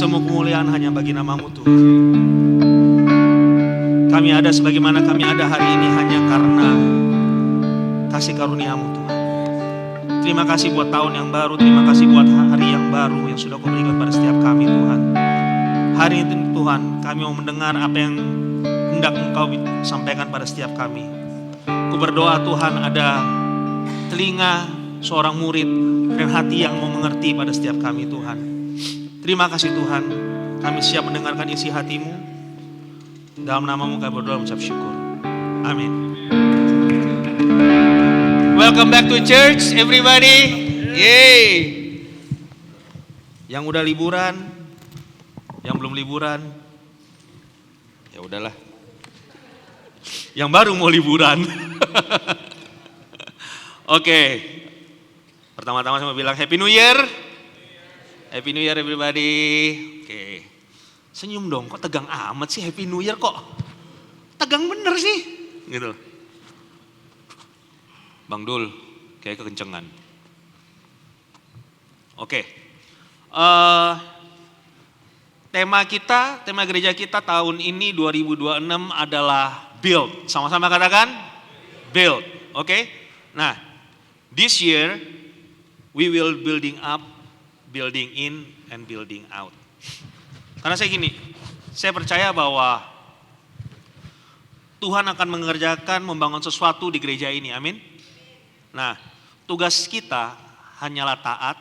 Semua kemuliaan hanya bagi nama-Mu Tuhan. Kami ada sebagaimana kami ada hari ini hanya karena kasih karunia-Mu Tuhan. Terima kasih buat tahun yang baru, terima kasih buat hari yang baru yang sudah Kau berikan pada setiap kami Tuhan. Hari ini Tuhan, kami mau mendengar apa yang hendak Engkau sampaikan pada setiap kami. Ku berdoa Tuhan ada telinga seorang murid dan hati yang mau mengerti pada setiap kami Tuhan. Terima kasih Tuhan, kami siap mendengarkan isi hati-Mu. Dalam nama-Mu kami berdoa mengucap syukur. Amin. Welcome back to church everybody. Yay. Yang udah liburan, yang belum liburan, ya udahlah. Yang baru mau liburan. Oke. Pertama-tama saya mau bilang Happy New Year. Happy New Year everybody. Oke. Senyum dong, kok tegang amat sih Happy New Year kok? Tegang bener sih. Gitu. Bang Dul, kayak kekencengan. Oke. Tema gereja kita tahun ini 2026 adalah build. Sama-sama katakan build. Oke. Nah, this year we will building up, building in and building out. Karena saya percaya bahwa Tuhan akan mengerjakan membangun sesuatu di gereja ini, amin. Nah, tugas kita hanyalah taat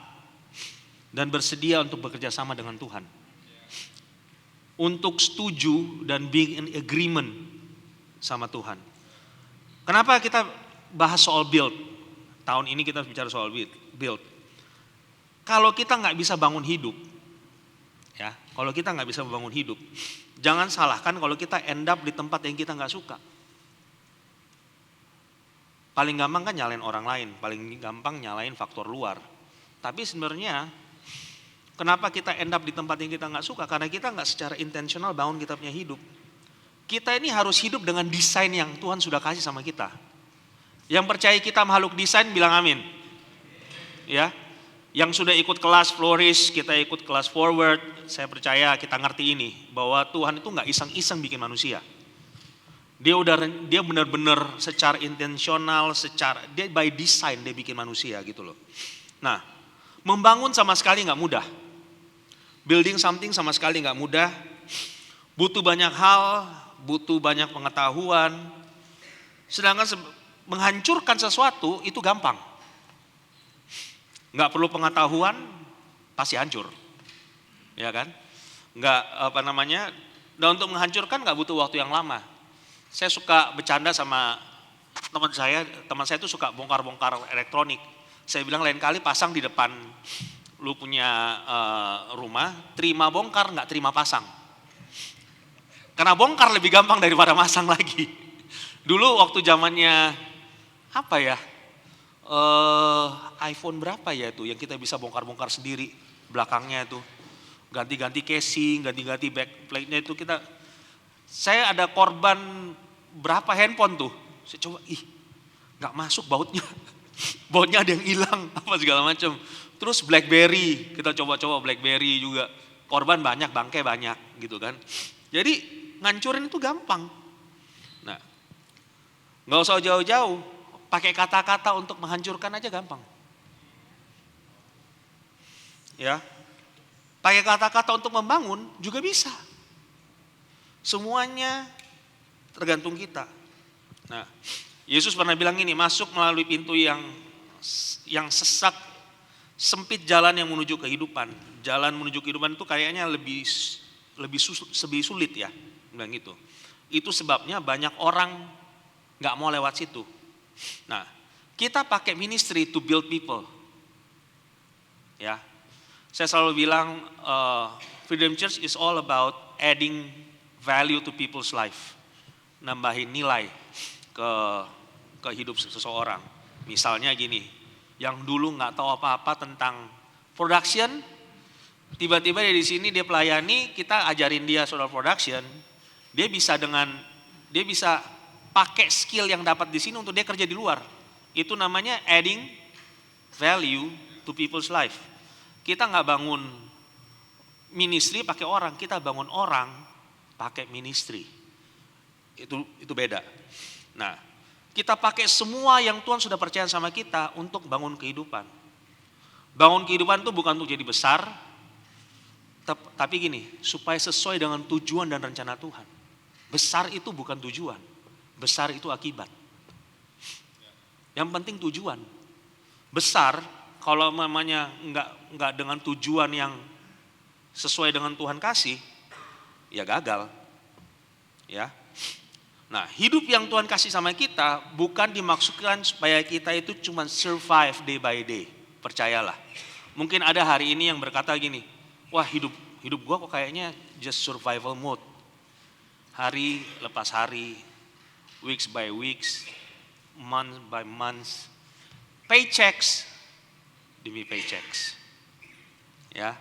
dan bersedia untuk bekerja sama dengan Tuhan. Untuk setuju dan being in agreement sama Tuhan. Kenapa kita bahas soal build? Tahun ini kita bicara soal build. Kalau kita nggak bisa bangun hidup, ya, kalau kita nggak bisa membangun hidup, jangan salahkan kalau kita end up di tempat yang kita nggak suka. Paling gampang kan nyalain orang lain, paling gampang nyalain faktor luar. Tapi sebenarnya, kenapa kita end up di tempat yang kita nggak suka? Karena kita nggak secara intensional bangun kita punya hidup. Kita ini harus hidup dengan desain yang Tuhan sudah kasih sama kita. Yang percaya kita makhluk desain bilang amin. Ya. Yang sudah ikut kelas Flourish, kita ikut kelas Forward, saya percaya kita ngerti ini bahwa Tuhan itu nggak iseng-iseng bikin manusia. Dia benar-benar secara intensional, dia by design dia bikin manusia gitu loh. Nah, membangun sama sekali nggak mudah, building something sama sekali nggak mudah, butuh banyak hal, butuh banyak pengetahuan. Sedangkan menghancurkan sesuatu itu gampang. Nggak perlu pengetahuan, pasti hancur, ya kan? Dan untuk menghancurkan nggak butuh waktu yang lama. Saya suka bercanda sama teman saya itu suka bongkar-bongkar elektronik. Saya bilang lain kali pasang di depan lu punya rumah, terima bongkar nggak terima pasang. Karena bongkar lebih gampang daripada masang lagi. Dulu waktu zamannya apa ya? iPhone berapa ya itu yang kita bisa bongkar-bongkar sendiri belakangnya itu, ganti-ganti casing, ganti-ganti backplate-nya itu saya ada korban berapa handphone tuh, saya coba nggak masuk bautnya ada yang hilang apa segala macam. Terus BlackBerry kita coba-coba BlackBerry juga korban banyak, bangkai banyak gitu kan. Jadi ngancurin itu gampang. Nah, nggak usah jauh-jauh. Pakai kata-kata untuk menghancurkan aja gampang. Ya. Pakai kata-kata untuk membangun juga bisa. Semuanya tergantung kita. Nah, Yesus pernah bilang ini, masuk melalui pintu yang sesak, sempit jalan yang menuju kehidupan. Jalan menuju kehidupan itu kayaknya lebih sulit ya, bilang gitu. Itu sebabnya banyak orang nggak mau lewat situ. Nah, kita pakai ministry to build people. Ya, saya selalu bilang Freedom Church is all about adding value to people's life, nambahin nilai ke hidup seseorang. Misalnya gini, yang dulu nggak tahu apa-apa tentang production, tiba-tiba di sini dia pelayani, kita ajarin dia soal production, dia bisa pakai skill yang dapat di sini untuk dia kerja di luar. Itu namanya adding value to people's life. Kita nggak bangun ministry pakai orang, kita bangun orang pakai ministry. Itu beda. Nah, kita pakai semua yang Tuhan sudah percaya sama kita untuk bangun kehidupan. Bangun kehidupan itu bukan untuk jadi besar, tapi gini, supaya sesuai dengan tujuan dan rencana Tuhan. Besar itu bukan tujuan, besar itu akibat. Yang penting tujuan. Besar kalau namanya nggak dengan tujuan yang sesuai dengan Tuhan kasih, ya gagal. Ya. Nah, hidup yang Tuhan kasih sama kita bukan dimaksudkan supaya kita itu cuma survive day by day. Percayalah. Mungkin ada hari ini yang berkata gini, wah hidup gua kok kayaknya just survival mode. Hari lepas hari, weeks by weeks, month by months, paychecks demi paychecks. Ya.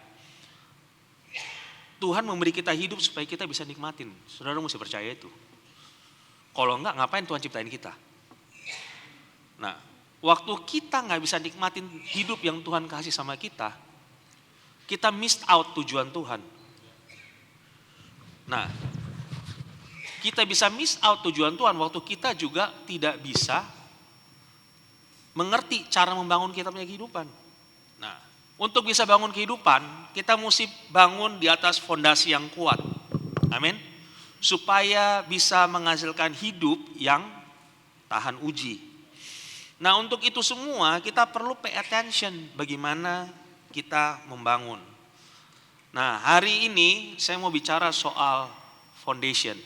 Tuhan memberi kita hidup supaya kita bisa nikmatin. Saudara mesti percaya itu. Kalau enggak, ngapain Tuhan ciptain kita? Nah, waktu kita nggak bisa nikmatin hidup yang Tuhan kasih sama kita miss out tujuan Tuhan. Nah, kita bisa miss out tujuan Tuhan waktu kita juga tidak bisa mengerti cara membangun kita punya kehidupan. Nah, untuk bisa bangun kehidupan, kita mesti bangun di atas fondasi yang kuat. Amin. Supaya bisa menghasilkan hidup yang tahan uji. Nah, untuk itu semua kita perlu pay attention bagaimana kita membangun. Nah, hari ini saya mau bicara soal foundation.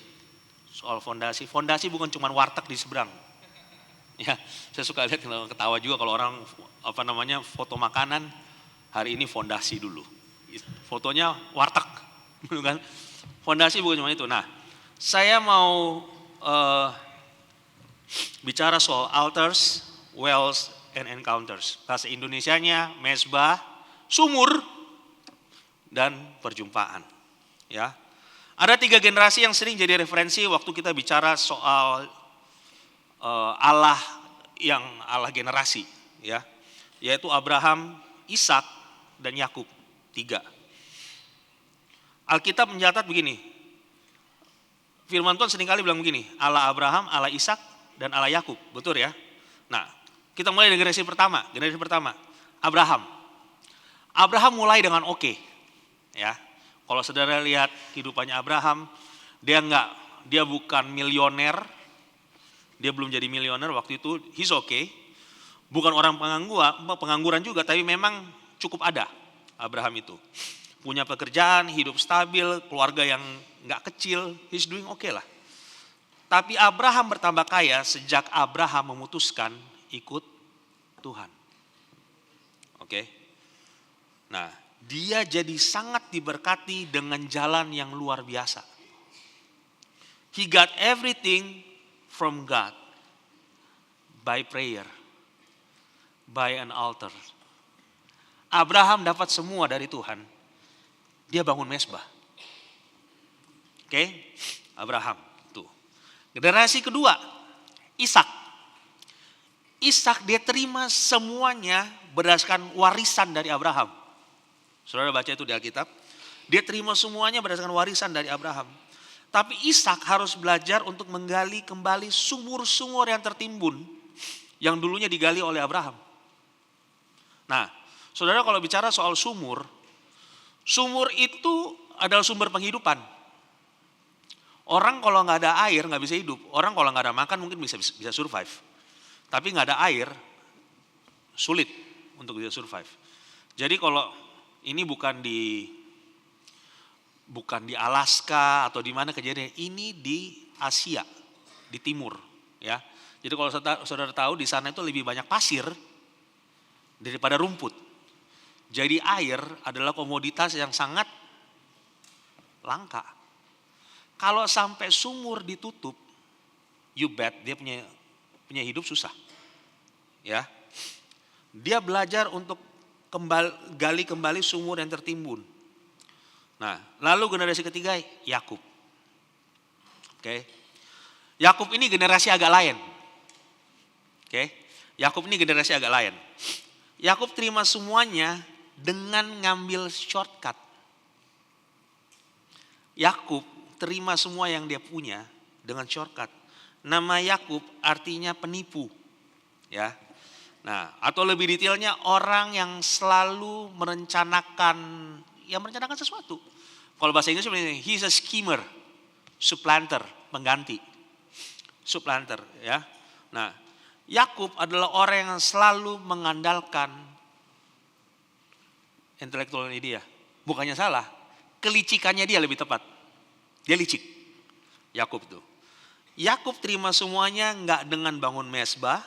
Soal fondasi. Fondasi bukan cuma warteg di seberang. Ya, saya suka lihat ketawa juga kalau orang foto makanan, hari ini fondasi dulu. Fotonya warteg, kan? Fondasi bukan cuma itu. Nah, saya mau bicara soal altars, wells, and encounters. Bahasa Indonesianya mesbah, sumur, dan perjumpaan. Ya, ada 3 generasi yang sering jadi referensi waktu kita bicara soal Allah generasi, ya, yaitu Abraham, Ishak, dan Yakub. 3. Alkitab mencatat begini. Firman Tuhan seringkali bilang begini, Allah Abraham, Allah Ishak, dan Allah Yakub, betul ya? Nah, kita mulai dari generasi pertama. Abraham. Abraham mulai dengan oke. Ya. Kalau saudara lihat kehidupannya Abraham, dia bukan milioner. Dia belum jadi milioner waktu itu, he's okay. Bukan orang pengangguran juga, tapi memang cukup ada Abraham itu. Punya pekerjaan, hidup stabil, keluarga yang gak kecil, he's doing okay lah. Tapi Abraham bertambah kaya sejak Abraham memutuskan ikut Tuhan. Oke. Nah, dia jadi sangat diberkati dengan jalan yang luar biasa. He got everything from God by prayer, by an altar. Abraham dapat semua dari Tuhan. Dia bangun mesbah. Oke, Abraham tuh. Generasi kedua, Ishak. Ishak dia terima semuanya berdasarkan warisan dari Abraham. Saudara baca itu di Alkitab. Dia terima semuanya berdasarkan warisan dari Abraham. Tapi Ishak harus belajar untuk menggali kembali sumur-sumur yang tertimbun yang dulunya digali oleh Abraham. Nah, saudara kalau bicara soal sumur itu adalah sumber penghidupan. Orang kalau nggak ada air nggak bisa hidup. Orang kalau nggak ada makan mungkin bisa survive. Tapi nggak ada air sulit untuk bisa survive. Jadi kalau ini bukan di Alaska atau di mana kejadian, ini di Asia, di timur, ya. Jadi kalau saudara tahu di sana itu lebih banyak pasir daripada rumput. Jadi air adalah komoditas yang sangat langka. Kalau sampai sumur ditutup, you bet dia punya hidup susah. Ya. Dia belajar untuk gali kembali sumur yang tertimbun. Nah, lalu generasi ketiga Yakub. Oke. Yakub ini generasi agak lain. Oke. Yakub ini generasi agak lain. Yakub terima semuanya dengan ngambil shortcut. Yakub terima semua yang dia punya dengan shortcut. Nama Yakub artinya penipu. Ya. Nah, atau lebih detailnya orang yang selalu merencanakan sesuatu. Kalau bahasa Inggris sebenarnya he's a schemer, supplanter, pengganti. Supplanter, ya. Nah, Yakub adalah orang yang selalu mengandalkan intelektualnya dia. Bukannya salah, kelicikannya dia lebih tepat. Dia licik. Yakub itu. Yakub terima semuanya nggak dengan bangun mesbah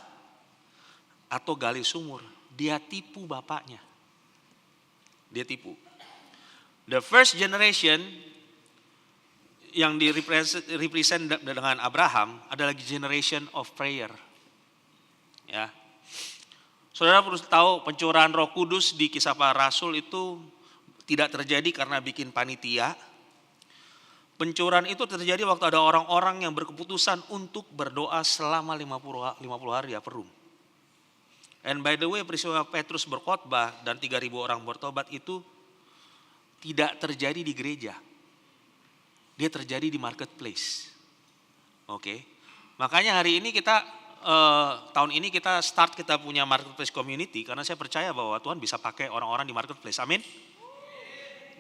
atau gali sumur. Dia tipu bapaknya. Dia tipu. The first generation yang represent dengan Abraham adalah generation of prayer. Ya. Saudara perlu tahu pencurahan Roh Kudus di Kisah Para Rasul itu tidak terjadi karena bikin panitia. Pencurahan itu terjadi waktu ada orang-orang yang berkeputusan untuk berdoa selama 50 hari ya per room. And by the way, peristiwa Petrus berkhotbah dan 3.000 orang bertobat itu tidak terjadi di gereja. Dia terjadi di marketplace. Oke. Makanya hari ini kita tahun ini kita punya marketplace community karena saya percaya bahwa Tuhan bisa pakai orang-orang di marketplace. Amin.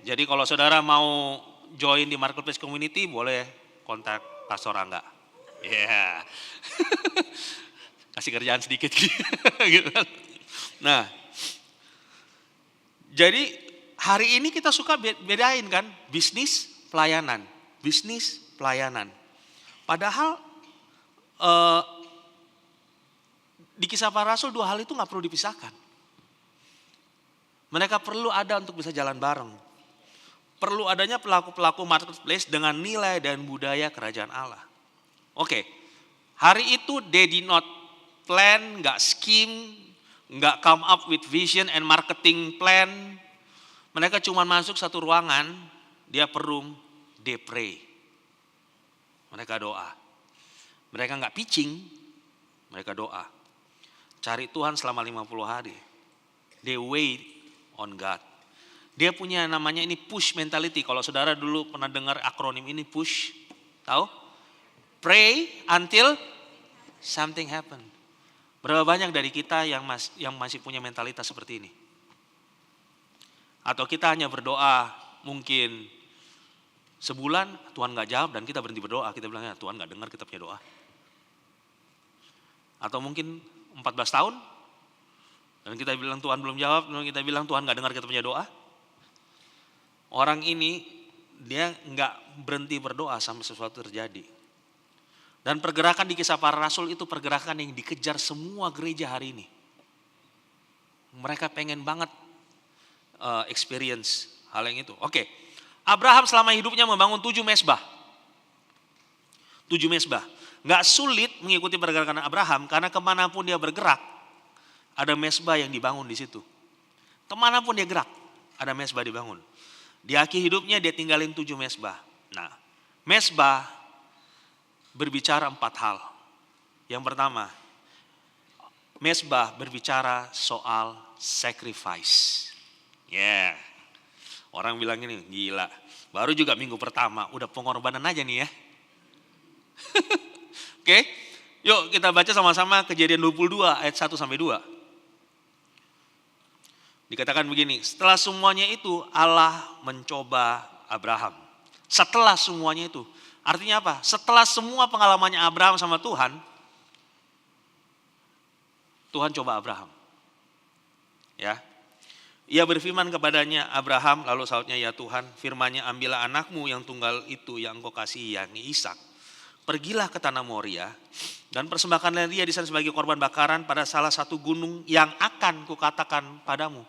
Jadi kalau saudara mau join di marketplace community boleh kontak Pastor Angga. Ya. Yeah. Kasih kerjaan sedikit gitu. Nah, jadi hari ini kita suka bedain kan bisnis pelayanan, bisnis pelayanan. Padahal di Kisah Para Rasul dua hal itu nggak perlu dipisahkan. Mereka perlu ada untuk bisa jalan bareng. Perlu adanya pelaku-pelaku marketplace dengan nilai dan budaya kerajaan Allah. Oke, hari itu they did not plan, nggak scheme, nggak come up with vision and marketing plan. Mereka cuma masuk satu ruangan, dia per room, they pray. Mereka doa. Mereka nggak pitching, mereka doa. Cari Tuhan selama 50 hari. They wait on God. Dia punya namanya ini push mentality. Kalau saudara dulu pernah dengar akronim ini push, tahu? Pray until something happen. Berapa banyak dari kita yang masih punya mentalitas seperti ini? Atau kita hanya berdoa mungkin sebulan Tuhan gak jawab dan kita berhenti berdoa. Kita bilang ya Tuhan gak dengar kita punya doa. Atau mungkin 14 tahun dan kita bilang Tuhan belum jawab. Dan kita bilang Tuhan gak dengar kita punya doa. Orang ini dia gak berhenti berdoa sampai sesuatu terjadi. Dan pergerakan di Kisah Para Rasul itu pergerakan yang dikejar semua gereja hari ini. Mereka pengen banget experience hal yang itu. Oke. Abraham selama hidupnya membangun 7 mesbah. 7 mesbah. Gak sulit mengikuti pergerakan Abraham karena kemanapun dia bergerak ada mesbah yang dibangun di situ. Kemanapun dia gerak ada mesbah dibangun. Di akhir hidupnya dia tinggalin 7 mesbah. Nah, mesbah berbicara 4 hal. Yang pertama, mesbah berbicara soal sacrifice. Ya, orang bilang ini gila. Baru juga minggu pertama udah pengorbanan aja nih ya. Oke, yuk kita baca sama-sama Kejadian 22 ayat 1 sampai 2. Dikatakan begini, setelah semuanya itu Allah mencoba Abraham. Setelah semuanya itu. Artinya apa? Setelah semua pengalamannya Abraham sama Tuhan, Tuhan coba Abraham. Ya. Ia berfirman kepadanya, Abraham, lalu sautnya, ya Tuhan, firman-Nya, ambillah anakmu yang tunggal itu yang engkau kasihi, yakni Ishak. Pergilah ke tanah Moria dan persembahkanlah dia di sana sebagai korban bakaran pada salah satu gunung yang akan kukatakan padamu.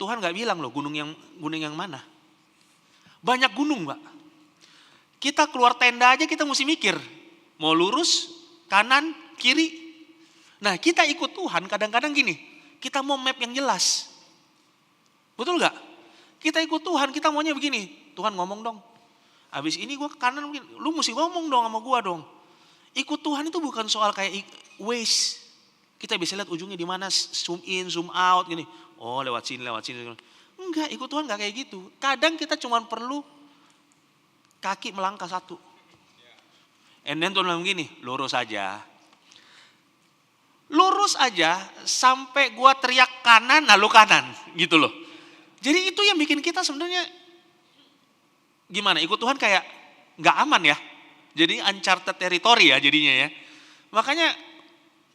Tuhan gak bilang loh gunung yang mana. Banyak gunung, Pak. Kita keluar tenda aja kita mesti mikir. Mau lurus, kanan, kiri. Nah kita ikut Tuhan kadang-kadang gini. Kita mau map yang jelas. Betul gak? Kita ikut Tuhan, kita maunya begini. Tuhan ngomong dong. Habis ini gue ke kanan mungkin. Lu mesti ngomong dong sama gue dong. Ikut Tuhan itu bukan soal kayak ways. Kita bisa lihat ujungnya di mana, zoom in, zoom out gini. Oh lewat sini. Enggak, ikut Tuhan gak kayak gitu. Kadang kita cuma perlu kaki melangkah satu. And then Tuhan bilang gini, lurus aja. Lurus aja sampai gua teriak kanan, lalu kanan gitu loh. Jadi itu yang bikin kita sebenarnya gimana, ikut Tuhan kayak gak aman ya. Jadi uncharted territory ya jadinya ya. Makanya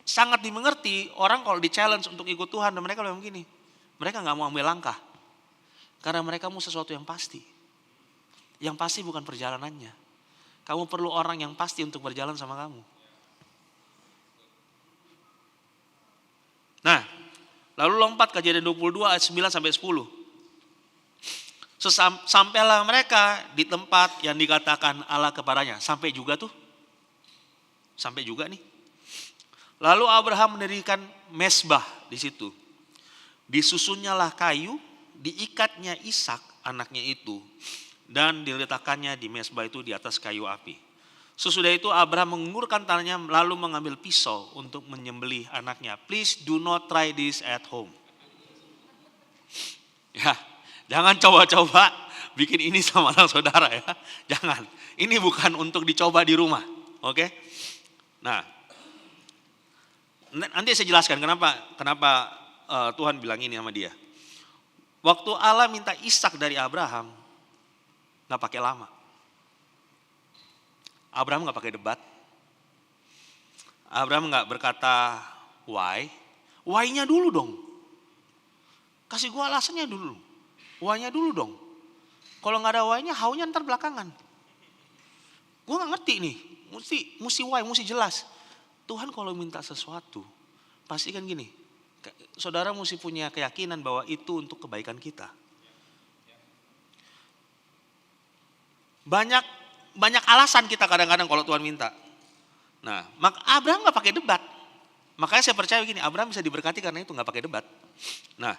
sangat dimengerti orang kalau di challenge untuk ikut Tuhan dan mereka bilang gini, mereka gak mau ambil langkah. Karena mereka mau sesuatu yang pasti. Yang pasti bukan perjalanannya. Kamu perlu orang yang pasti untuk berjalan sama kamu. Nah, lalu lompat Kejadian 22 ayat 9 sampai 10. Sampailah mereka di tempat yang dikatakan Allah kepadanya. Sampai juga tuh. Sampai juga nih. Lalu Abraham mendirikan mezbah di situ. Disusunnyalah kayu, diikatnya Ishak anaknya itu, dan diletakkannya di mezbah itu di atas kayu api. Sesudah itu Abraham mengulurkan tangannya lalu mengambil pisau untuk menyembelih anaknya. Please do not try this at home. Ya, jangan coba-coba bikin ini sama anak saudara ya. Jangan. Ini bukan untuk dicoba di rumah. Oke? Nah, nanti saya jelaskan kenapa Tuhan bilang ini sama dia. Waktu Allah minta Ishak dari Abraham, nggak pakai lama. Abraham nggak pakai debat. Abraham nggak berkata why. Why-nya dulu dong. Kasih gua alasannya dulu. Why-nya dulu dong. Kalau nggak ada why-nya, how-nya ntar belakangan. Gua nggak ngerti nih. Mesti why, mesti jelas. Tuhan kalau minta sesuatu, pasti kan gini. Saudara mesti punya keyakinan bahwa itu untuk kebaikan kita. Banyak alasan kita kadang-kadang kalau Tuhan minta. Nah, maka Abraham nggak pakai debat. Makanya saya percaya begini, Abraham bisa diberkati karena itu nggak pakai debat. Nah,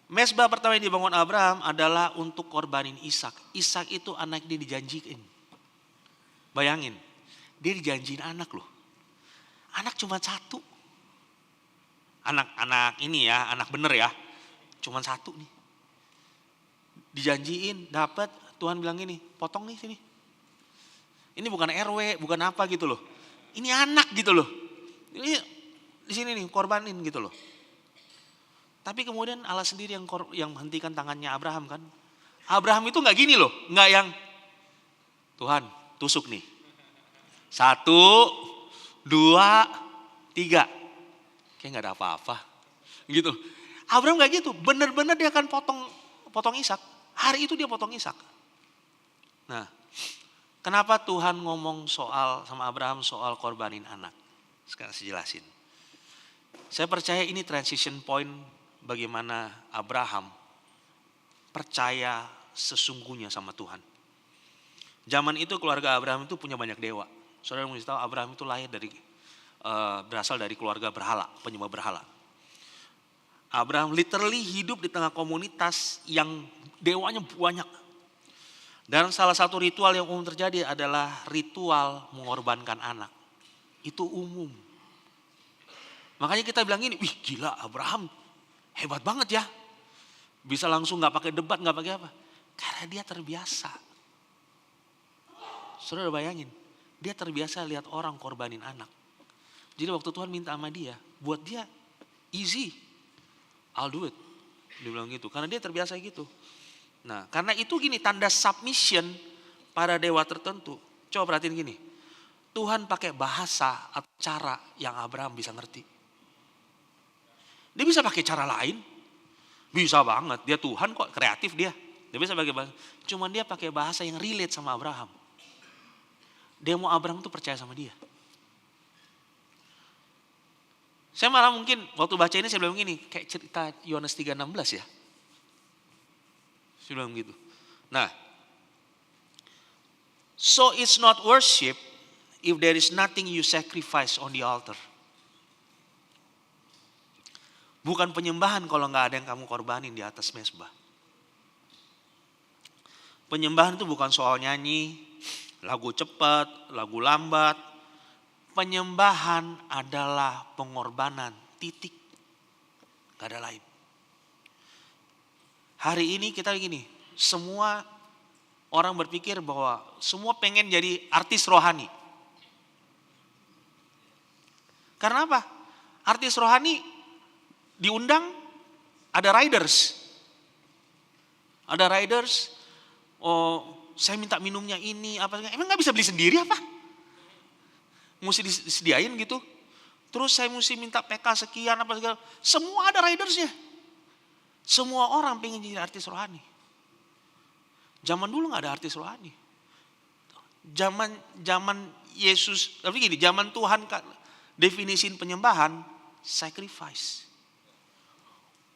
mezbah pertama yang dibangun Abraham adalah untuk korbanin Ishak. Ishak itu anak dia dijanjiin. Bayangin, dia dijanjiin anak loh. Anak cuma satu. Anak ini ya, anak bener ya, cuma satu nih. Dijanjiin, dapat, Tuhan bilang gini, potong nih sini. Ini bukan RW, bukan apa gitu loh. Ini anak gitu loh. Ini di sini nih korbanin gitu loh. Tapi kemudian Allah sendiri yang menghentikan tangannya Abraham kan. Abraham itu nggak gini loh, nggak yang Tuhan tusuk nih. 1, 2, 3. Kayak nggak ada apa-apa, gitu. Abraham nggak gitu, bener-bener dia akan potong Ishak. Hari itu dia potong Ishak. Nah, kenapa Tuhan ngomong sama Abraham soal korbanin anak? Sekarang saya jelasin. Saya percaya ini transition point bagaimana Abraham percaya sesungguhnya sama Tuhan. Zaman itu keluarga Abraham itu punya banyak dewa. Saudara mesti tahu Abraham itu lahir berasal dari keluarga berhala, penyembah berhala. Abraham literally hidup di tengah komunitas yang dewanya banyak. Dan salah satu ritual yang umum terjadi adalah ritual mengorbankan anak. Itu umum. Makanya kita bilang ini, wih gila Abraham hebat banget ya. Bisa langsung gak pakai debat, gak pakai apa. Karena dia terbiasa. Saudara bayangin, dia terbiasa lihat orang korbanin anak. Jadi waktu Tuhan minta sama dia, buat dia easy, I'll do it. Dia bilang gitu, karena dia terbiasa gitu. Nah, karena itu gini, tanda submission pada dewa tertentu. Coba perhatiin gini, Tuhan pakai bahasa atau cara yang Abraham bisa ngerti. Dia bisa pakai cara lain, bisa banget. Dia Tuhan kok, kreatif dia. Dia bisa pakai bahasa, cuman dia pakai bahasa yang relate sama Abraham. Dia mau Abraham tuh percaya sama dia. Saya malah mungkin waktu baca ini saya bilang gini, kayak cerita Yohanes 3:16 ya. Saya bilang gitu. Nah, so it's not worship if there is nothing you sacrifice on the altar. Bukan penyembahan kalau nggak ada yang kamu korbanin di atas mezbah. Penyembahan itu bukan soal nyanyi, lagu cepat, lagu lambat. Penyembahan adalah pengorbanan, titik. Gak ada lain. Hari ini kita gini, semua orang berpikir bahwa semua pengen jadi artis rohani. Karena apa? Artis rohani diundang, ada riders. Ada riders, oh saya minta minumnya ini, apa, emang nggak bisa beli sendiri apa? Mesti disediain gitu. Terus saya mesti minta PK sekian, apa segala. Semua ada ridersnya. Semua orang pengen jadi artis rohani. Zaman dulu nggak ada artis rohani. Zaman Yesus, tapi gini, zaman Tuhan definisiin penyembahan, sacrifice.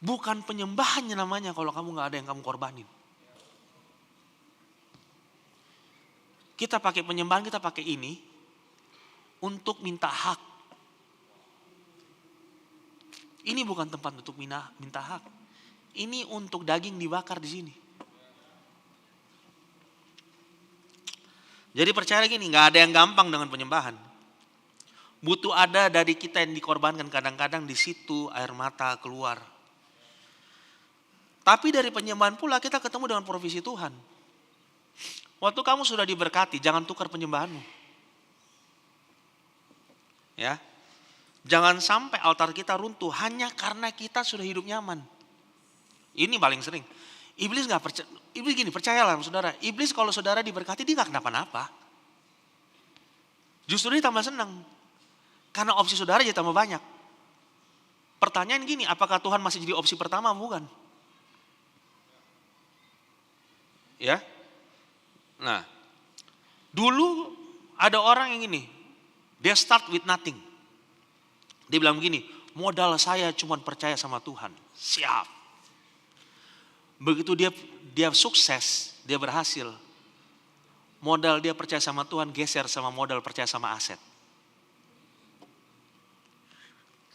Bukan penyembahannya namanya kalau kamu nggak ada yang kamu korbanin. Kita pakai penyembahan, kita pakai ini untuk minta hak. Ini bukan tempat untuk minta hak. Ini untuk daging dibakar di sini. Jadi percaya gini, nggak ada yang gampang dengan penyembahan. Butuh ada dari kita yang dikorbankan, kadang-kadang di situ air mata keluar. Tapi dari penyembahan pula kita ketemu dengan provisi Tuhan. Waktu kamu sudah diberkati, jangan tukar penyembahanmu. Ya, jangan sampai altar kita runtuh hanya karena kita sudah hidup nyaman. Ini paling sering. Iblis nggak percaya. Iblis gini, percayalah saudara. Iblis kalau saudara diberkati dia nggak kenapa-napa. Justru dia tambah senang. Karena opsi saudara jadi tambah banyak. Pertanyaan gini, apakah Tuhan masih jadi opsi pertama? Bukan. Ya, nah, dulu ada orang yang ini, dia start with nothing. Dia bilang begini, modal saya cuma percaya sama Tuhan, siap. Begitu dia sukses, dia berhasil, modal dia percaya sama Tuhan geser sama modal percaya sama aset.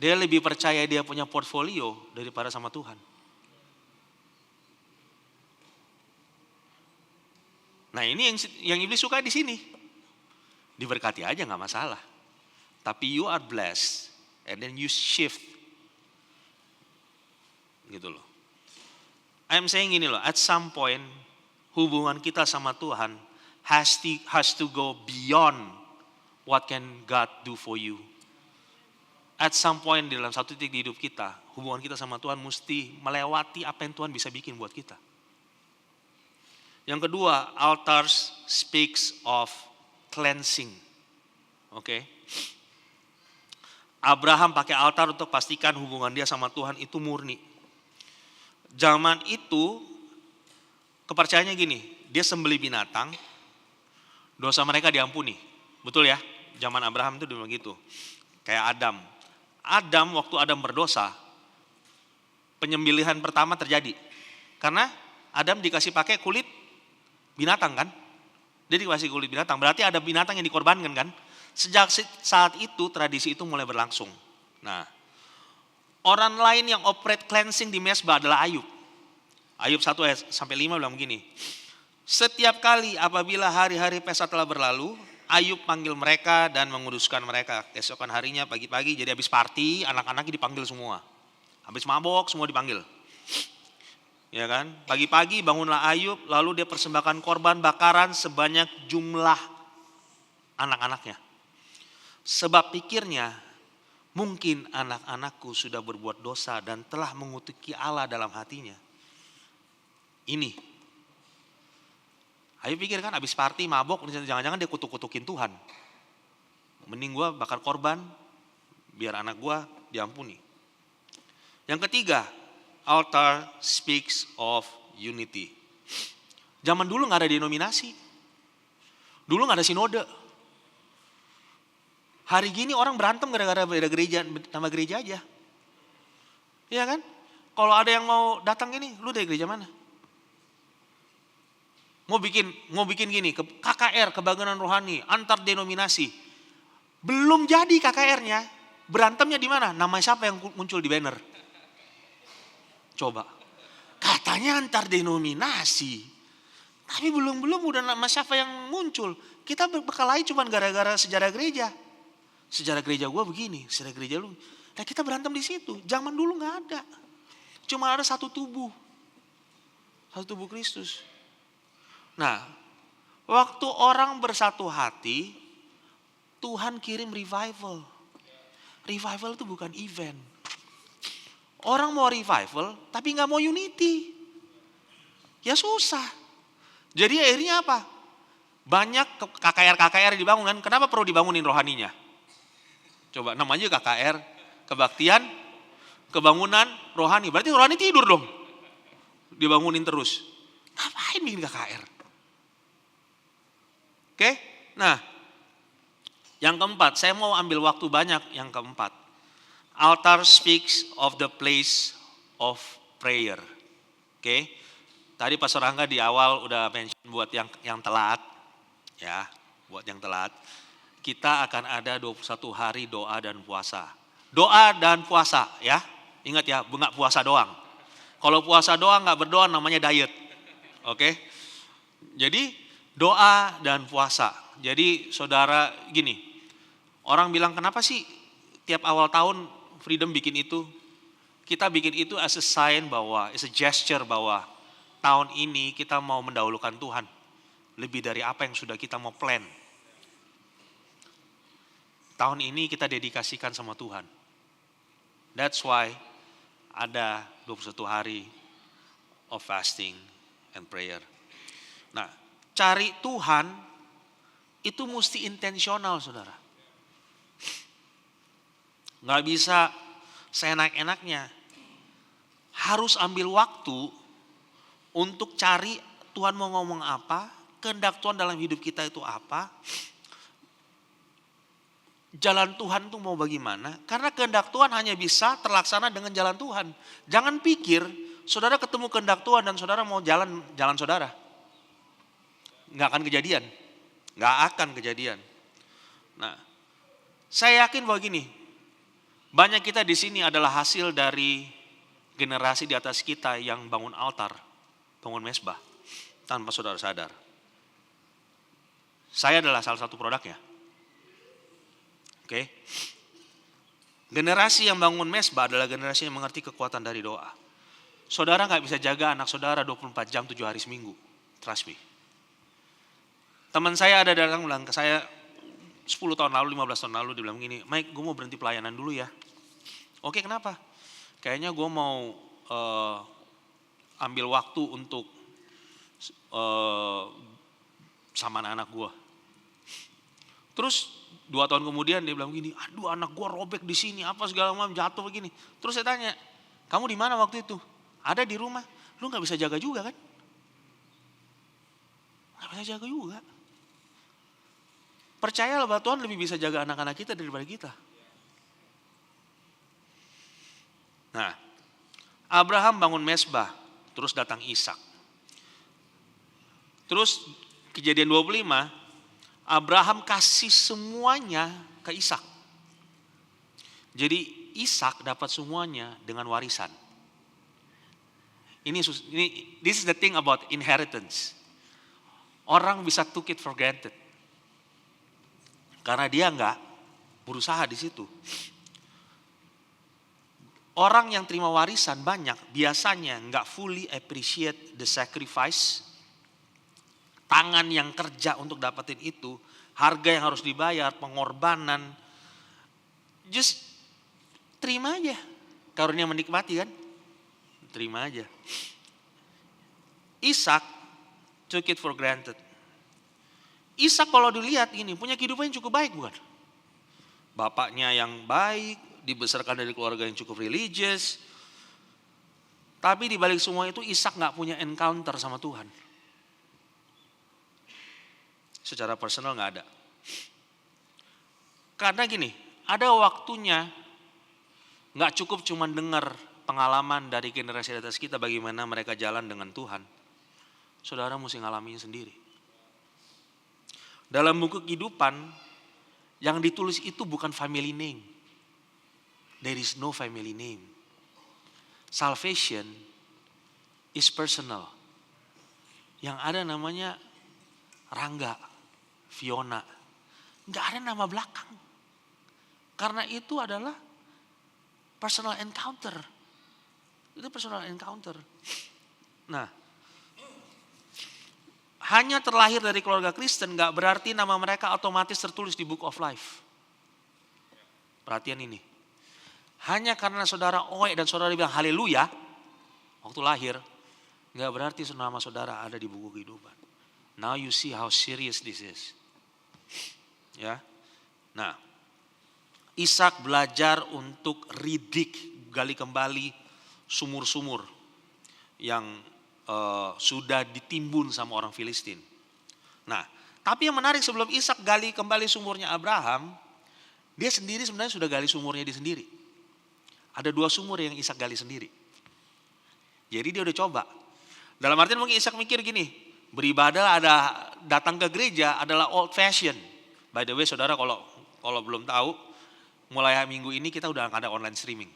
Dia lebih percaya dia punya portfolio daripada sama Tuhan. Nah ini yang iblis suka di sini. Diberkati aja nggak masalah. Tapi you are blessed and then you shift. Gitu loh. I'm saying gini loh, at some point hubungan kita sama Tuhan has to go beyond what can God do for you. At some point di dalam satu titik di hidup kita, hubungan kita sama Tuhan mesti melewati apa yang Tuhan bisa bikin buat kita. Yang kedua, altars speaks of cleansing. Oke. Abraham pakai altar untuk pastikan hubungan dia sama Tuhan itu murni. Zaman itu kepercayaannya gini, dia sembelih binatang, dosa mereka diampuni. Betul ya? Zaman Abraham itu begitu. Kayak Adam. Adam waktu Adam berdosa, penyembelihan pertama terjadi. Karena Adam dikasih pakai kulit binatang kan? Dia dikasih kulit binatang, berarti ada binatang yang dikorbankan kan? Sejak saat itu tradisi itu mulai berlangsung. Nah, orang lain yang operate cleansing di Mesbah adalah Ayub. Ayub 1-5 bilang begini. Setiap kali apabila hari-hari pesta telah berlalu, Ayub panggil mereka dan menguduskan mereka. Keesokan harinya pagi-pagi jadi habis party, anak-anaknya dipanggil semua. Habis mabok semua dipanggil. Ya kan? Pagi-pagi bangunlah Ayub, lalu dia persembahkan korban bakaran sebanyak jumlah anak-anaknya. Sebab pikirnya, mungkin anak-anakku sudah berbuat dosa dan telah mengutuki Allah dalam hatinya. Ini. Ayub pikir kan habis party, mabok, jangan-jangan dia kutuk-kutukin Tuhan. Mending gue bakar korban, biar anak gue diampuni. Yang ketiga, altar speaks of unity. Zaman dulu gak ada denominasi. Dulu gak ada sinode. Hari gini orang berantem gara-gara beda gereja, nama gereja aja. Iya kan? Kalau ada yang mau datang gini, lu dari gereja mana? Mau bikin gini, KKR, kebanggaan rohani, antar denominasi. Belum jadi KKR-nya, berantemnya di mana? Nama siapa yang muncul di banner? Coba, katanya antar denominasi, tapi belum udah nama siapa yang muncul. Kita berkelahi cuma gara-gara sejarah gereja. Sejarah gereja gue begini, sejarah gereja lu. Nah kita berantem di situ. Zaman dulu nggak ada, cuma ada satu tubuh Kristus. Nah Waktu orang bersatu hati, Tuhan kirim revival. Revival itu bukan event. Orang mau revival, tapi nggak mau unity. Ya susah. Jadi akhirnya apa? Banyak KKR dibangun kan. Kenapa perlu dibangunin rohaninya? Coba namanya KKR, kebaktian, kebangunan rohani. Berarti rohani tidur dong. Dibangunin terus. Ngapain bikin KKR? Oke? Nah, yang keempat, saya mau ambil waktu banyak yang keempat. Altar speaks of the place of prayer. Oke? Tadi Pastor Angga di awal udah mention buat yang telat. Ya, buat yang telat. Kita akan ada 21 hari doa dan puasa. Doa dan puasa ya. Ingat ya, nggak puasa doang. Kalau puasa doang nggak berdoa namanya diet. Oke? Jadi doa dan puasa. Jadi saudara gini, orang bilang kenapa sih tiap awal tahun Freedom bikin itu? Kita bikin itu as a sign bahwa, as a gesture bahwa tahun ini kita mau mendahulukan Tuhan. Lebih dari apa yang sudah kita mau plan. Tahun ini kita dedikasikan sama Tuhan. That's why ada 21 hari of fasting and prayer. Nah, cari Tuhan itu mesti intensional, saudara. Nggak bisa seenak-enaknya. Harus ambil waktu untuk cari Tuhan mau ngomong apa, kehendak Tuhan dalam hidup kita itu apa, jalan Tuhan tuh mau bagaimana. Karena kehendak Tuhan hanya bisa terlaksana dengan jalan Tuhan. Jangan pikir saudara ketemu kehendak Tuhan dan saudara mau jalan saudara. Nggak akan kejadian. Nggak akan kejadian. Nah, saya yakin bahwa gini, banyak kita di sini adalah hasil dari generasi di atas kita yang bangun altar, bangun mesbah, tanpa saudara sadar. Saya adalah salah satu produknya. Oke. Generasi yang bangun mesbah adalah generasi yang mengerti kekuatan dari doa. Saudara nggak bisa jaga anak saudara 24 jam 7 hari seminggu. Trust me. Teman saya ada datang bilang ke saya 10 tahun lalu, 15 tahun lalu, dia bilang gini, Mike, gue mau berhenti pelayanan dulu ya. Oke, kenapa? Kayaknya gue mau ambil waktu untuk sama anak-anak gue. Terus 2 tahun kemudian dia bilang gini, aduh anak gue robek di sini, apa segala macam jatuh begini. Terus saya tanya, kamu di mana waktu itu? Ada di rumah. Lu nggak bisa jaga juga kan? Nggak bisa jaga juga. Percayalah bahwa Tuhan lebih bisa jaga anak-anak kita daripada kita. Nah, Abraham bangun mesbah, terus datang Ishak. Terus Kejadian 25, Abraham kasih semuanya ke Ishak. Jadi Ishak dapat semuanya dengan warisan. Ini this is the thing about inheritance. Orang bisa took it for granted. Karena dia enggak berusaha di situ. Orang yang terima warisan banyak biasanya enggak fully appreciate the sacrifice. Tangan yang kerja untuk dapetin itu, harga yang harus dibayar, pengorbanan. Just terima aja. Karunia menikmati kan? Terima aja. Ishak took it for granted. Ishak kalau dilihat ini punya kehidupan yang cukup baik bukan? Bapaknya yang baik, dibesarkan dari keluarga yang cukup religious. Tapi di balik semua itu Ishak gak punya encounter sama Tuhan. Secara personal gak ada. Karena gini, ada waktunya gak cukup cuma dengar pengalaman dari generasi di atas kita bagaimana mereka jalan dengan Tuhan. Saudara mesti ngalamin sendiri. Dalam buku kehidupan yang ditulis itu bukan family name. There is no family name. Salvation is personal. Yang ada namanya Rangga, Fiona. Nggak ada nama belakang. Karena itu adalah personal encounter. Itu personal encounter. Nah, hanya terlahir dari keluarga Kristen gak berarti nama mereka otomatis tertulis di Book of Life. Perhatian ini. Hanya karena saudara oek dan saudara bilang haleluya waktu lahir, gak berarti nama saudara ada di buku kehidupan. Now you see how serious this is. Ya. Nah, Ishak belajar untuk gali kembali sumur-sumur yang sudah ditimbun sama orang Filistin. Nah, tapi yang menarik sebelum Ishak gali kembali sumurnya Abraham, dia sendiri sebenarnya sudah gali sumurnya dia sendiri. Ada 2 sumur yang Ishak gali sendiri. Jadi dia udah coba. Dalam artian mungkin Ishak mikir gini, beribadah datang ke gereja adalah old fashion. By the way saudara kalau belum tahu, mulai minggu ini kita udah ada online streaming.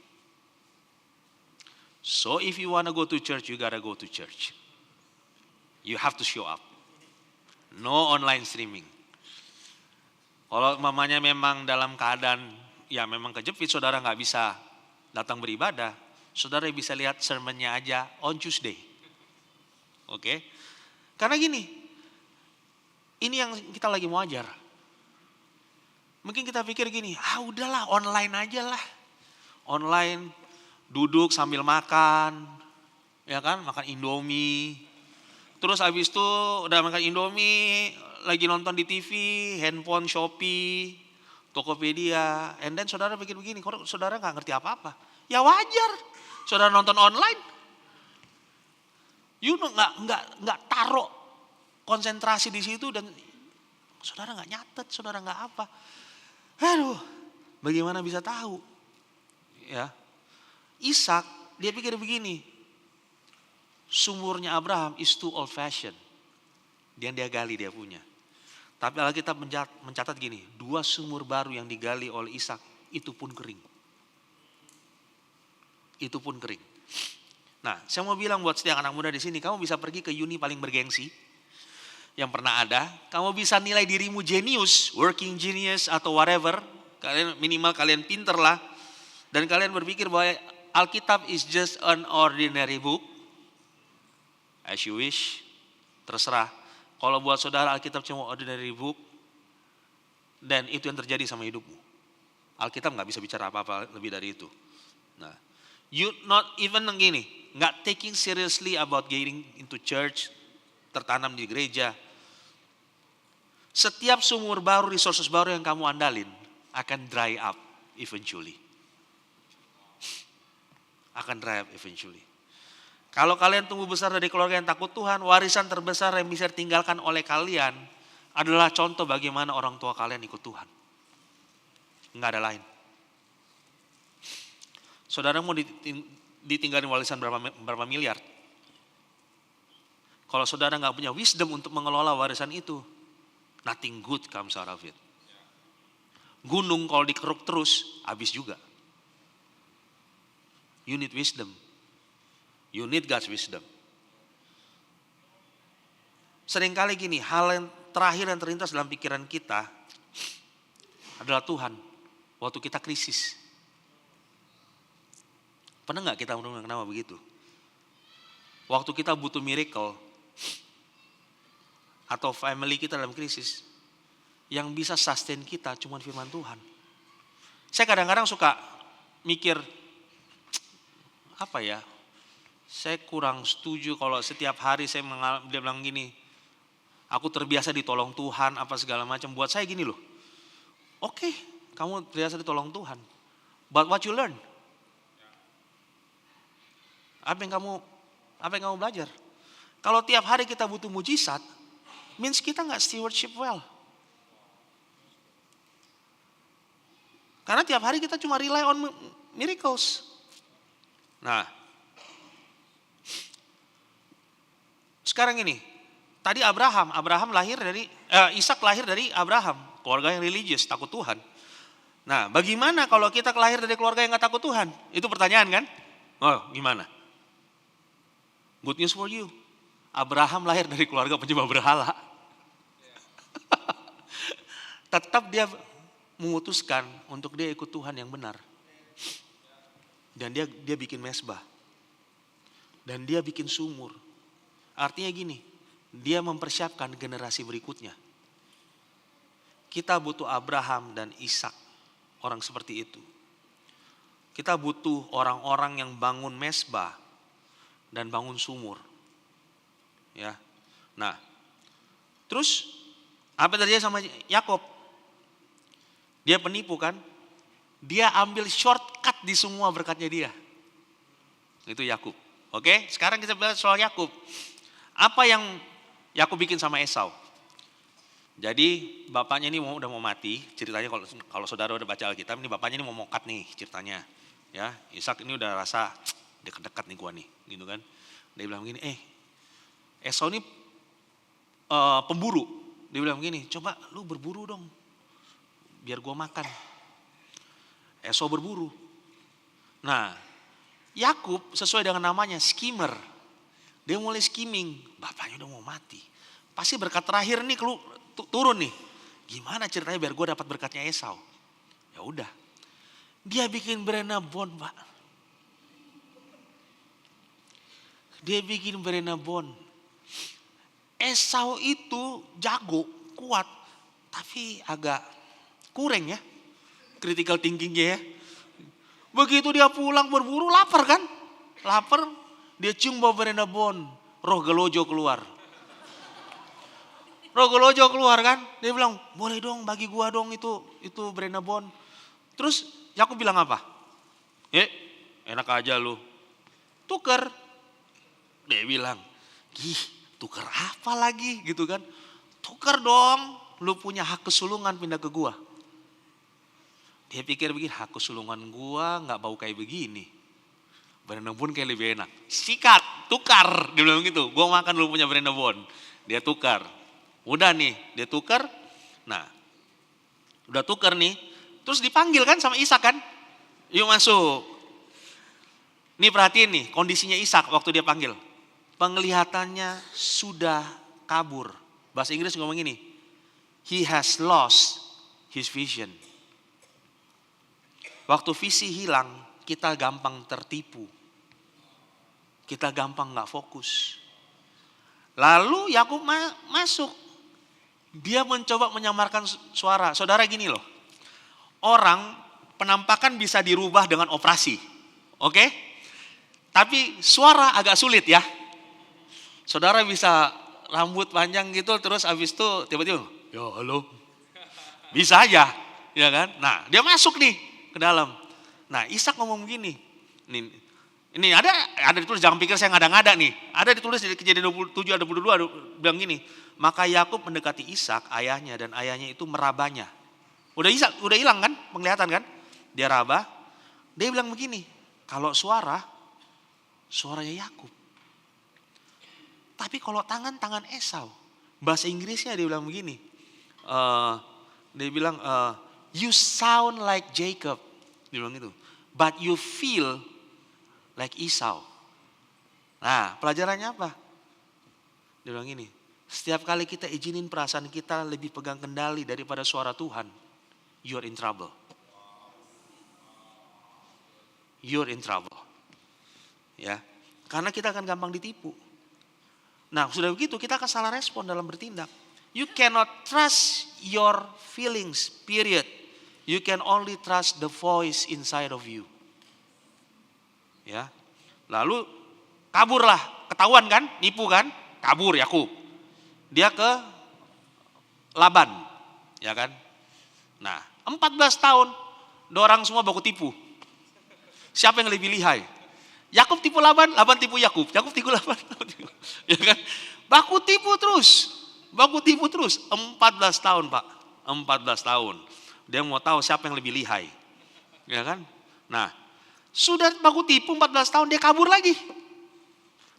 So if you wanna go to church, you gotta go to church. You have to show up. No online streaming. Kalau mamanya memang dalam keadaan ya memang kejepit, saudara nggak bisa datang beribadah, saudara bisa lihat sermonnya aja on Tuesday. Oke? Karena gini, ini yang kita lagi mau ajar. Mungkin kita pikir gini, udahlah online aja lah. Online, duduk sambil makan, ya kan, makan Indomie. Terus habis itu udah makan Indomie, lagi nonton di TV, handphone, Shopee, Tokopedia. And then saudara pikir begini, kalau saudara gak ngerti apa-apa. Ya wajar, saudara nonton online. You nggak taruh konsentrasi di situ dan saudara nggak nyatet, saudara nggak apa. Aduh, bagaimana bisa tahu? Ya, Ishak dia pikir begini, sumurnya Abraham is too old fashion. Dia gali dia punya. Tapi Alkitab mencatat gini, 2 sumur baru yang digali oleh Ishak itu pun kering. Itu pun kering. Nah, saya mau bilang buat setiap anak muda di sini, kamu bisa pergi ke uni paling bergengsi yang pernah ada. Kamu bisa nilai dirimu jenius, working genius atau whatever. Kalian minimal kalian pinter lah. Dan kalian berpikir bahwa Alkitab is just an ordinary book. As you wish, terserah. Kalau buat saudara Alkitab cuma ordinary book, dan itu yang terjadi sama hidupmu. Alkitab gak bisa bicara apa-apa lebih dari itu. Nah, you not even gini, nggak taking seriously about getting into church, tertanam di gereja. Setiap sumur baru, resources baru yang kamu andalin akan dry up eventually. Akan dry up eventually. Kalau kalian tumbuh besar dari keluarga yang takut Tuhan, warisan terbesar yang bisa ditinggalkan oleh kalian adalah contoh bagaimana orang tua kalian ikut Tuhan. Nggak ada lain. Saudara mau ditinggalin warisan berapa miliar? Kalau saudara nggak punya wisdom untuk mengelola warisan itu, nothing good comes out of it. Gunung kalau dikeruk terus, habis juga. You need wisdom. You need God's wisdom. Seringkali gini, hal yang terakhir yang terlintas dalam pikiran kita adalah Tuhan. Waktu kita krisis. Pernah gak kita mendengar kenapa begitu? Waktu kita butuh miracle, atau family kita dalam krisis, yang bisa sustain kita cuma firman Tuhan. Saya kadang-kadang suka mikir, apa ya, saya kurang setuju kalau setiap hari saya dia bilang gini, aku terbiasa ditolong Tuhan, apa segala macam. Buat saya gini loh, oke, kamu terbiasa ditolong Tuhan, but what you learn? Apa yang kamu belajar? Kalau tiap hari kita butuh mujizat, means kita nggak stewardship well. Karena tiap hari kita cuma rely on miracles. Nah, sekarang ini, tadi Ishak lahir dari Abraham, keluarga yang religius, takut Tuhan. Nah, bagaimana kalau kita lahir dari keluarga yang nggak takut Tuhan? Itu pertanyaan kan? Oh, gimana? Good news for you. Abraham lahir dari keluarga penyembah berhala. Tetap dia memutuskan untuk dia ikut Tuhan yang benar. Dan dia bikin mesbah. Dan dia bikin sumur. Artinya gini, dia mempersiapkan generasi berikutnya. Kita butuh Abraham dan Ishak, orang seperti itu. Kita butuh orang-orang yang bangun mesbah dan bangun sumur. Ya. Nah, terus apa yang terjadi sama Yakub? Dia penipu kan? Dia ambil shortcut di semua berkatnya dia. Itu Yakub. Oke, sekarang kita bahas soal Yakub. Apa yang Yakub bikin sama Esau? Jadi bapaknya ini udah mau mati. Ceritanya kalau saudara udah baca Alkitab, ini bapaknya ini mau mokat nih ceritanya. Ya, Ishak ini udah rasa dekat-dekat nih gua nih, gitu kan? Dia bilang begini, Esau ini pemburu. Dia bilang begini, coba lu berburu dong, biar gua makan. Esau berburu. Nah, Yakub sesuai dengan namanya, schemer. Dia mulai scheming, bapaknya udah mau mati. Pasti berkat terakhir nih turun nih. Gimana ceritanya biar gue dapat berkatnya Esau? Ya udah, dia bikin Brenabon, Pak. Dia bikin Brenabon. Esau itu jago, kuat, tapi agak kurang ya, critical thinkingnya ya. Begitu dia pulang berburu, lapar kan? Lapar, dia cium bau Brenabon, roh gelojo keluar. Roh gelojo keluar kan? Dia bilang, boleh dong bagi gua dong itu Brenabon. Terus Yakub bilang apa? Enak aja lu. Tuker. Dia bilang, tuker apa lagi gitu kan? Tuker dong, lu punya hak kesulungan pindah ke gua. Dia pikir begini, hak kesulungan gua gak bau kayak begini. Brenabon kayak lebih enak. Sikat, tukar. Dia bilang gitu, gua makan lu punya Brenabon. Dia tukar. Udah nih, dia tukar. Nah, udah tukar nih. Terus dipanggil kan sama Ishak kan? Yuk masuk. Nih perhatiin nih kondisinya Ishak waktu dia panggil. Penglihatannya sudah kabur. Bahasa Inggris ngomong gini, he has lost his vision. Waktu visi hilang, kita gampang tertipu. Kita gampang gak fokus. Lalu Yakub masuk. Dia mencoba menyamarkan suara. Saudara gini loh, orang penampakan bisa dirubah dengan operasi. Oke? Tapi suara agak sulit ya. Saudara bisa rambut panjang gitu, terus abis itu tiba-tiba, ya halo. Bisa aja, ya kan? Nah, dia masuk nih ke dalam. Nah, Ishak ngomong begini. Ini ada ditulis, jangan pikir saya ngada-ngada nih. Ada ditulis di Kejadian 27 ada 22 bilang gini. Maka Yakub mendekati Ishak ayahnya dan ayahnya itu merabanya. Udah hilang kan penglihatan kan? Dia raba. Dia bilang begini, kalau suaranya Yakub. Tapi kalau tangan Esau. Bahasa Inggrisnya dia bilang begini. Dia bilang you sound like Jacob. Dia bilang gitu. But you feel like Esau. Nah, pelajarannya apa? Dia bilang gini, setiap kali kita izinin perasaan kita lebih pegang kendali daripada suara Tuhan, you're in trouble. You're in trouble. Ya, karena kita akan gampang ditipu. Nah, sudah begitu kita akan salah respon dalam bertindak. You cannot trust your feelings, period. You can only trust the voice inside of you. Ya, lalu kaburlah, ketahuan kan, nipu kan, kabur Yakub. Dia ke Laban, ya kan. Nah, 14 tahun, dorang semua baku tipu. Siapa yang lebih lihai? Yakub tipu Laban, Laban tipu Yakub, Yakub tipu Laban, ya kan. Baku tipu terus, 14 tahun Pak, 14 tahun. Dia mau tahu siapa yang lebih lihai, ya kan. Nah, sudah baku tipu 14 tahun, dia kabur lagi.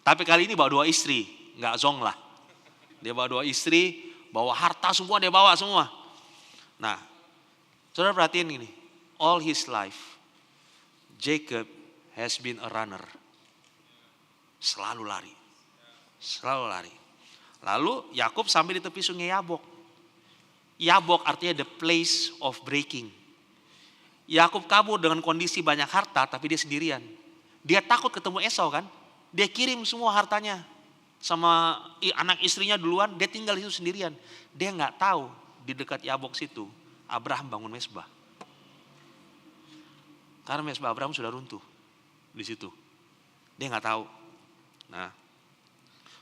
Tapi kali ini bawa 2 istri, gak zong lah. Dia bawa 2 istri, bawa harta semua, dia bawa semua. Nah, saudara perhatiin ini, all his life, Jacob has been a runner. Selalu lari. Lalu Yakub sampai di tepi sungai Yabok. Yabok artinya the place of breaking. Yakub kabur dengan kondisi banyak harta, tapi dia sendirian. Dia takut ketemu Esau kan. Dia kirim semua hartanya sama anak istrinya duluan, dia tinggal di situ sendirian. Dia nggak tahu di dekat Yabok situ Abraham bangun mesbah. Karena mesbah Abraham sudah runtuh di situ. Dia nggak tahu. Nah,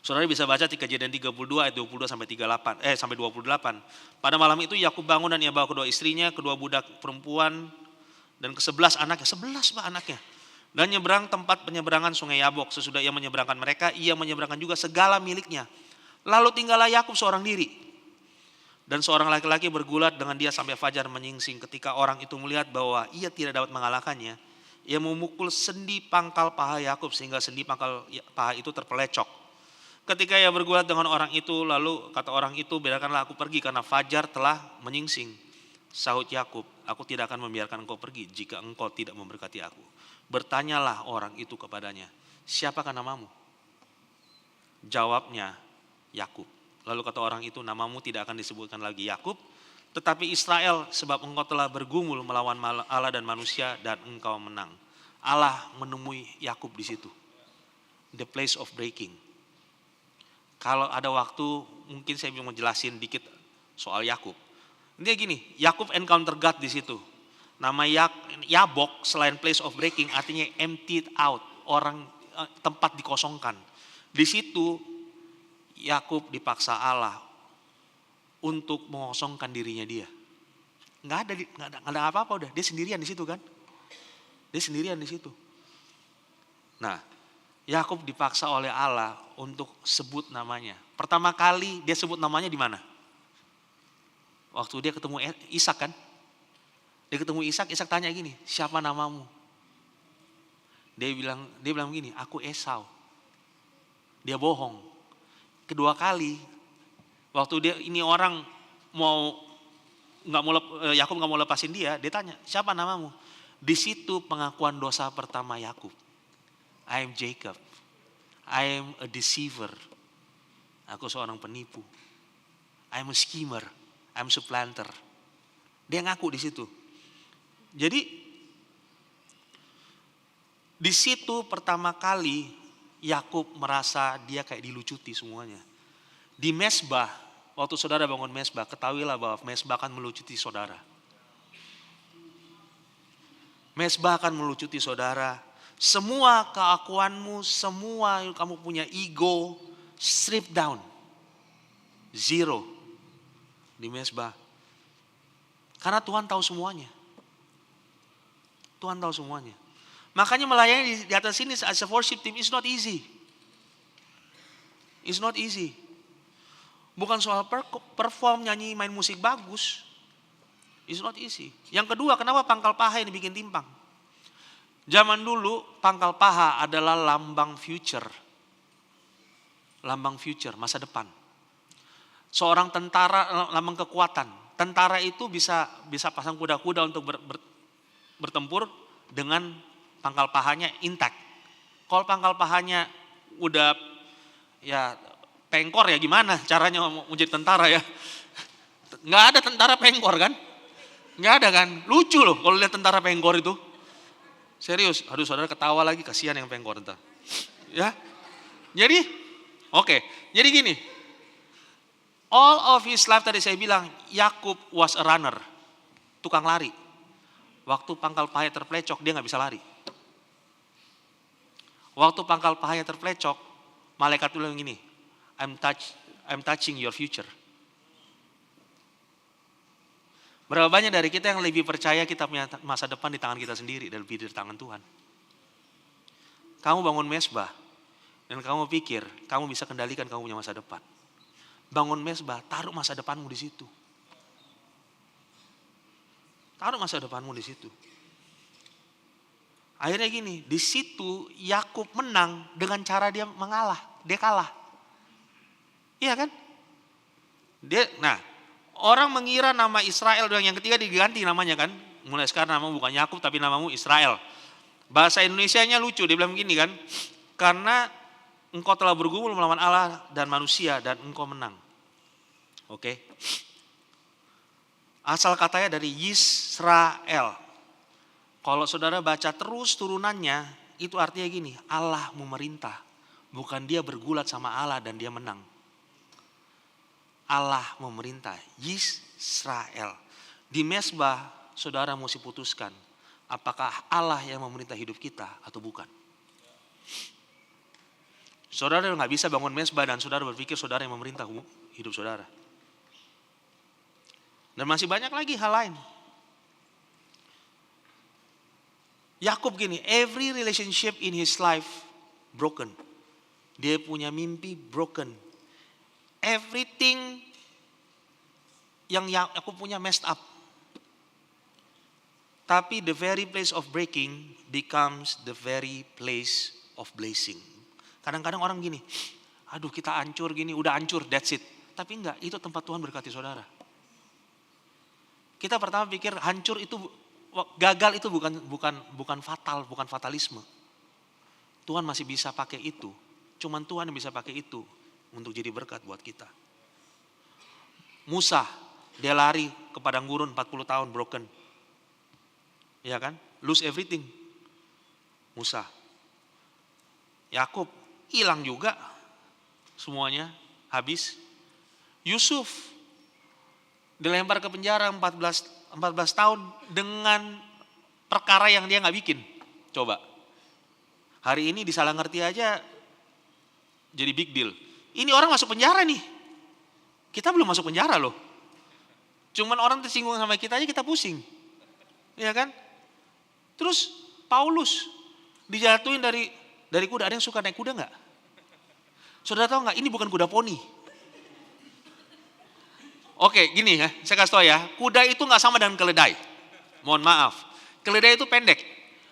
saudara bisa baca di Kejadian 32 ayat 22 sampai 28. Pada malam itu Yakub bangun dan ia bawa kedua istrinya, kedua budak perempuan dan ke-11 anaknya. 11 Pak anaknya. Dan nyeberang tempat penyeberangan sungai Yabok. Sesudah ia menyeberangkan mereka, ia menyeberangkan juga segala miliknya. Lalu tinggallah Yakub seorang diri. Dan seorang laki-laki bergulat dengan dia sampai fajar menyingsing. Ketika orang itu melihat bahwa ia tidak dapat mengalahkannya, ia memukul sendi pangkal paha Yakub sehingga sendi pangkal paha itu terpelecok. Ketika ia bergulat dengan orang itu, lalu kata orang itu, biarkanlah aku pergi karena fajar telah menyingsing. Sahut Yakub, aku tidak akan membiarkan engkau pergi jika engkau tidak memberkati aku. Bertanyalah orang itu kepadanya, siapakah namamu? Jawabnya, Yakub. Lalu kata orang itu, namamu tidak akan disebutkan lagi Yakub, tetapi Israel, sebab engkau telah bergumul melawan Allah dan manusia dan engkau menang. Allah menemui Yakub di situ. The place of breaking. Kalau ada waktu mungkin saya mau jelasin dikit soal Yakub. Dia gini, Yakub encounter God di situ. Nama Yabok selain place of breaking artinya emptied out, orang tempat dikosongkan. Di situ Yakub dipaksa Allah untuk mengosongkan dirinya dia. Nggak ada apa-apa udah, dia sendirian di situ kan? Dia sendirian di situ. Nah, Yakub dipaksa oleh Allah untuk sebut namanya. Pertama kali dia sebut namanya di mana? Waktu dia ketemu Ishak kan? Dia ketemu Ishak tanya gini, siapa namamu? Dia bilang gini, aku Esau. Dia bohong. Kedua kali, waktu dia ini orang Yakub nggak mau lepasin dia tanya, siapa namamu? Di situ pengakuan dosa pertama Yakub. I am Jacob. I am a deceiver. Aku seorang penipu. I am a schemer. I am a supplanter. Dia ngaku di situ. Jadi di situ pertama kali Yakub merasa dia kayak dilucuti semuanya. Di mesbah, waktu saudara bangun mesbah, ketahuilah bahwa mesbah akan melucuti saudara. Mesbah akan melucuti saudara. Semua keakuanmu, semua yang kamu punya ego, strip down. Zero. Di mesbah. Karena Tuhan tahu semuanya. Tuhan tahu semuanya. Makanya melayani di atas sini as a worship team is not easy. It's not easy. Bukan soal perform, nyanyi, main musik bagus. It's not easy. Yang kedua, kenapa pangkal paha ini bikin timpang? Zaman dulu pangkal paha adalah lambang future. Lambang future, masa depan. Seorang tentara lambang kekuatan. Tentara itu bisa pasang kuda-kuda untuk bertempur dengan pangkal pahanya intact. Kalau pangkal pahanya udah ya pengkor ya gimana caranya mau jadi tentara ya? Nggak ada tentara pengkor kan? Nggak ada kan? Lucu loh kalau lihat tentara pengkor itu. Serius, aduh saudara ketawa lagi, kasihan yang pengkor entar. Ya, jadi oke. Jadi gini, all of his life tadi saya bilang Yakub was a runner, tukang lari. Waktu pangkal pahanya terplecok dia nggak bisa lari. Waktu pangkal pahanya terplecok, malaikat bilang gini, I'm touching your future. Berapa banyak dari kita yang lebih percaya kita punya masa depan di tangan kita sendiri dan lebih di tangan Tuhan. Kamu bangun mesbah dan kamu pikir kamu bisa kendalikan kamu punya masa depan. Bangun mesbah, taruh masa depanmu di situ. Taruh masa depanmu di situ. Akhirnya gini, di situ Yakub menang dengan cara dia mengalah, dia kalah. Iya kan? Orang mengira nama Israel yang ketiga diganti namanya kan. Mulai sekarang namamu bukan Yakub tapi namamu Israel. Bahasa Indonesianya lucu, dia bilang begini kan. Karena engkau telah bergumul melawan Allah dan manusia dan engkau menang. Oke. Asal katanya dari Yisrael. Kalau saudara baca terus turunannya, itu artinya gini, Allah memerintah. Bukan dia bergulat sama Allah dan dia menang. Allah memerintah Yisrael. Di mezbah saudara mesti putuskan, apakah Allah yang memerintah hidup kita atau bukan. Saudara nggak bisa bangun mezbah dan saudara berpikir saudara yang memerintah hidup saudara. Dan masih banyak lagi hal lain. Yakub gini, every relationship in his life broken. Dia punya mimpi broken. Everything yang Yakub punya messed up. Tapi the very place of breaking becomes the very place of blessing. Kadang-kadang orang gini, aduh kita hancur gini, udah hancur, that's it. Tapi enggak, itu tempat Tuhan berkati saudara. Kita pertama pikir hancur itu, gagal itu bukan fatal, bukan fatalisme. Tuhan masih bisa pakai itu. Cuman Tuhan yang bisa pakai itu untuk jadi berkat buat kita. Musa, dia lari ke padang gurun 40 tahun broken. Ya kan? Lose everything. Musa. Yakub hilang juga. Semuanya habis. Yusuf dilempar ke penjara 14 tahun dengan perkara yang dia gak bikin. Coba. Hari ini disalah ngerti aja jadi big deal. Ini orang masuk penjara nih. Kita belum masuk penjara loh. Cuman orang tersinggung sama kita aja kita pusing. Ya kan? Terus Paulus dijatuhin dari kuda. Ada yang suka naik kuda gak? Saudara tahu gak? Ini bukan kuda poni. Oke, gini ya, saya kasih tahu ya. Kuda itu gak sama dengan keledai. Mohon maaf. Keledai itu pendek.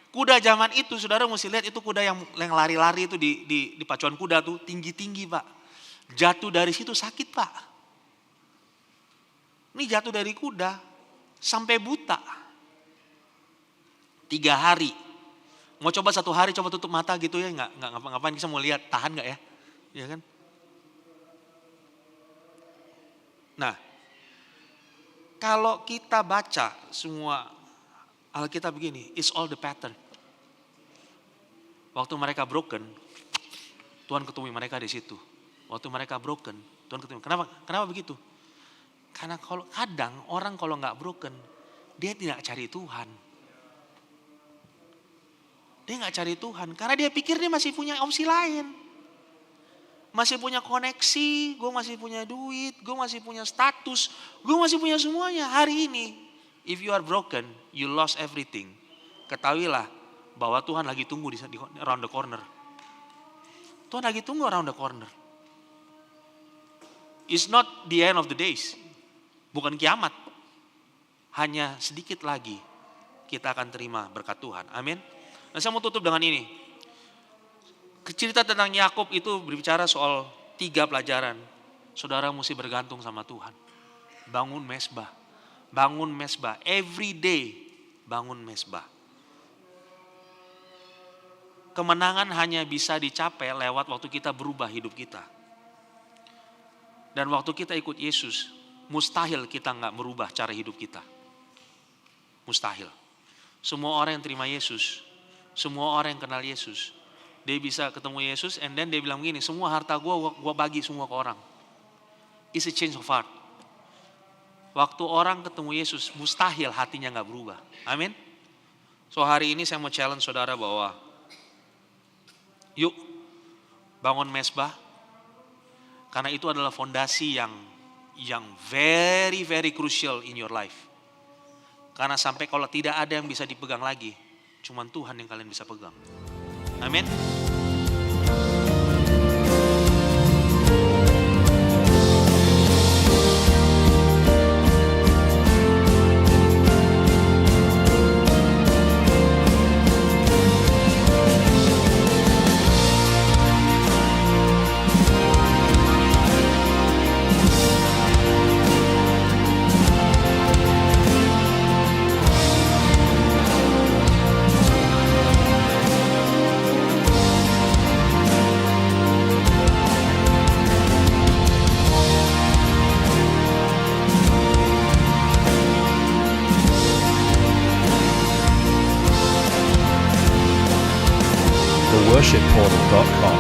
Kuda zaman itu, saudara mesti lihat itu kuda yang lari-lari itu di pacuan kuda tuh tinggi-tinggi Pak. Jatuh dari situ sakit Pak. Ini jatuh dari kuda sampai buta. 3 hari. Mau coba 1 hari coba tutup mata gitu ya, nggak ngapa-ngapain, kita mau lihat tahan nggak ya, ya kan? Nah, kalau kita baca semua Alkitab begini, it's all the pattern. Waktu mereka broken, Tuhan ketemu mereka di situ. Waktu mereka broken, Tuhan ketemu. Kenapa begitu? Karena kadang orang kalau nggak broken, dia tidak cari Tuhan. Dia nggak cari Tuhan, karena dia pikir dia masih punya opsi lain. Masih punya koneksi, gue masih punya duit, gue masih punya status, gue masih punya semuanya. Hari ini, if you are broken, you lost everything. Ketahuilah bahwa Tuhan lagi tunggu di around the corner. Tuhan lagi tunggu around the corner. It's not the end of the days. Bukan kiamat. Hanya sedikit lagi kita akan terima berkat Tuhan. Amin. Nah, saya mau tutup dengan ini. Cerita tentang Yakub itu berbicara soal 3 pelajaran. Saudara mesti bergantung sama Tuhan. Bangun mezbah. Bangun mezbah. Every day bangun mezbah. Kemenangan hanya bisa dicapai lewat waktu kita berubah hidup kita. Dan waktu kita ikut Yesus, mustahil kita gak merubah cara hidup kita. Mustahil. Semua orang yang terima Yesus, semua orang yang kenal Yesus, dia bisa ketemu Yesus and then dia bilang gini, semua harta gue bagi semua ke orang. It's a change of heart. Waktu orang ketemu Yesus, mustahil hatinya gak berubah. Amin. So hari ini saya mau challenge saudara bahwa yuk bangun mezbah. Karena itu adalah fondasi yang very very crucial in your life. Karena sampai kalau tidak ada yang bisa dipegang lagi, cuman Tuhan yang kalian bisa pegang. Amin. worshipportal.com